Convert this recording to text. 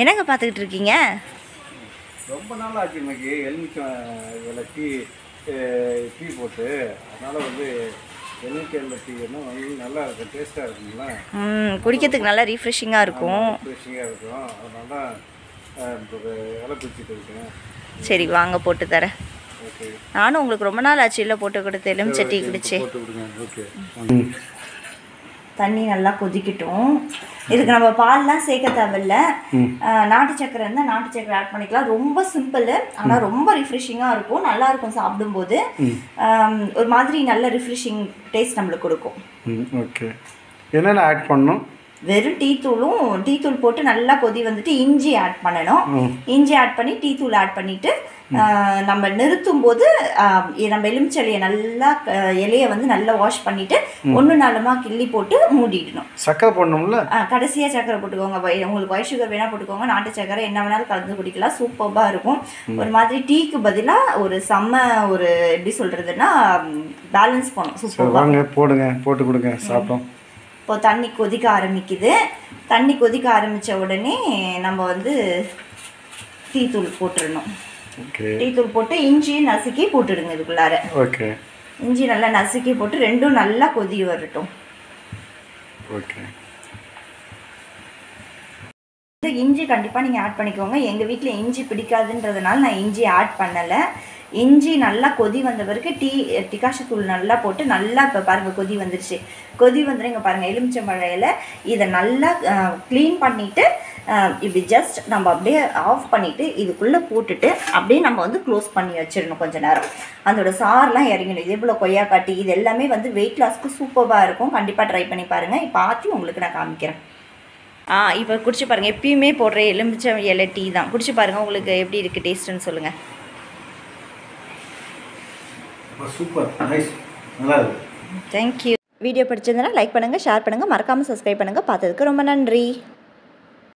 என்னங்க பார்த்துக்கிட்டு இருக்கீங்க? ரொம்ப நாள் ஆச்சு இன்னைக்கு எலுமிச்சம் இலை டீ போட்டு, அதனால் வந்து எலுமிச்சை இலை டீ வந்து நல்லா இருக்கும், டேஸ்ட்டாக இருக்குங்களா. குடிக்கிறதுக்கு நல்லா ரீஃப்ரெஷிங்காக இருக்கும். ரீஃப்ரெஷிங்காக இருக்கும். அதனால தான் இலை குடிச்சிட்டு இருக்கேன். சரி வாங்க போட்டு தரேன். ஓகே. நானும் உங்களுக்கு ரொம்ப நாள் ஆச்சு இல்லை போட்டு கொடுத்து எலுமிச்சை டீ குடிச்சு. ஓகே. தண்ணி நல்லா கொதிக்கட்டும். இதுக்கு நம்ம பால்லாம் சேர்க்க தேவையில்ல. நாட்டு சக்கரை இருந்தால் நாட்டு சக்கரை ஆட் பண்ணிக்கலாம். ரொம்ப சிம்பிள், ஆனால் ரொம்ப ரிஃப்ரெஷிங்காக இருக்கும், நல்லாயிருக்கும் சாப்பிடும்போது. ஒரு மாதிரி நல்ல ரிஃப்ரெஷிங் டேஸ்ட் நம்மளுக்கு கொடுக்கும். ஓகே. என்னென்ன ஆட் பண்ணணும்? வெறும் டீ தூள் போட்டு நல்லா கொதி வந்துட்டு இஞ்சி ஆட் பண்ணணும். இஞ்சி ஆட் பண்ணி டீ தூள் ஆட் பண்ணிவிட்டு நம்ம நிறுத்தும் போது நம்ம எலுமிச்சலையை நல்லா இலையை வந்து நல்லா வாஷ் பண்ணிவிட்டு 1/4 கிள்ளி போட்டு மூடிடணும். சக்கரை போடணும்ல? கடைசியாக சக்கரை போட்டுக்கோங்க. உங்களுக்கு ஒயிட் சுகர் வேணால் போட்டுக்கோங்க, நாட்டு சக்கரை என்ன வேணாலும் கலந்து குடிக்கலாம். சூப்பராக இருக்கும். ஒரு மாதிரி டீக்கு பதிலாக ஒரு ஒரு எப்படி சொல்கிறதுன்னா பேலன்ஸ் பண்ணும். சூப்பர். வாங்க போட்டு கொடுங்க, சாப்பிட்டோம். இப்போ தண்ணி கொதிக்க ஆரம்பிக்குது. தண்ணி கொதிக்க ஆரம்பித்த உடனே நம்ம வந்து டீ தூள் போட்டுடணும். டீ தூள் போட்டு இஞ்சியும் நசுக்கி போட்டுடுங்க இதுக்குள்ளார. ஓகே. இஞ்சி நல்லா நசுக்கி போட்டு ரெண்டும் நல்லா கொதி வரட்டும். ஓகே. இஞ்சி கண்டிப்பாக நீங்கள் ஆட் பண்ணிக்கோங்க. எங்கள் வீட்டில் இஞ்சி பிடிக்காதுன்றதுனால நான் இஞ்சி ஆட் பண்ணலை. இஞ்சி நல்லா கொதி வந்த பிறகு டிகாஷத்தூள் நல்லா போட்டு நல்லா இப்போ பாருங்கள் கொதி வந்துருச்சு. கொதி வந்துடுங்க பாருங்கள். எலுமிச்சம்பழம் இதை நல்லா க்ளீன் பண்ணிவிட்டு இப்படி ஜஸ்ட் நம்ம அப்படியே ஆஃப் பண்ணிவிட்டு இதுக்குள்ளே போட்டுட்டு அப்படியே நம்ம வந்து க்ளோஸ் பண்ணி வச்சிடணும் கொஞ்சம் நேரம். அதோட சாரெலாம் இறங்கணும். இதே போல் கொய்யாக்காட்டி இது எல்லாமே வந்து வெயிட் லாஸ்க்கு சூப்பராக இருக்கும். கண்டிப்பாக ட்ரை பண்ணி பாருங்கள். இப்போ ஆற்றி உங்களுக்கு நான் காமிக்கிறேன். இப்போ குடிச்சு பாருங்கள். எப்பயுமே போடுற எலுமிச்சை இலை டீ தான். குடிச்சு பாருங்கள், உங்களுக்கு எப்படி இருக்குது டேஸ்ட்டுன்னு சொல்லுங்கள். சூப்பர், நைஸ், நல்லா இருக்கு. தேங்க்யூ. வீடியோ பிடிச்சிருந்தனா லைக் பண்ணுங்கள், ஷேர் பண்ணுங்கள், மறக்காமல் சப்ஸ்கிரைப் பண்ணுங்கள். பார்த்ததுக்கு ரொம்ப நன்றி.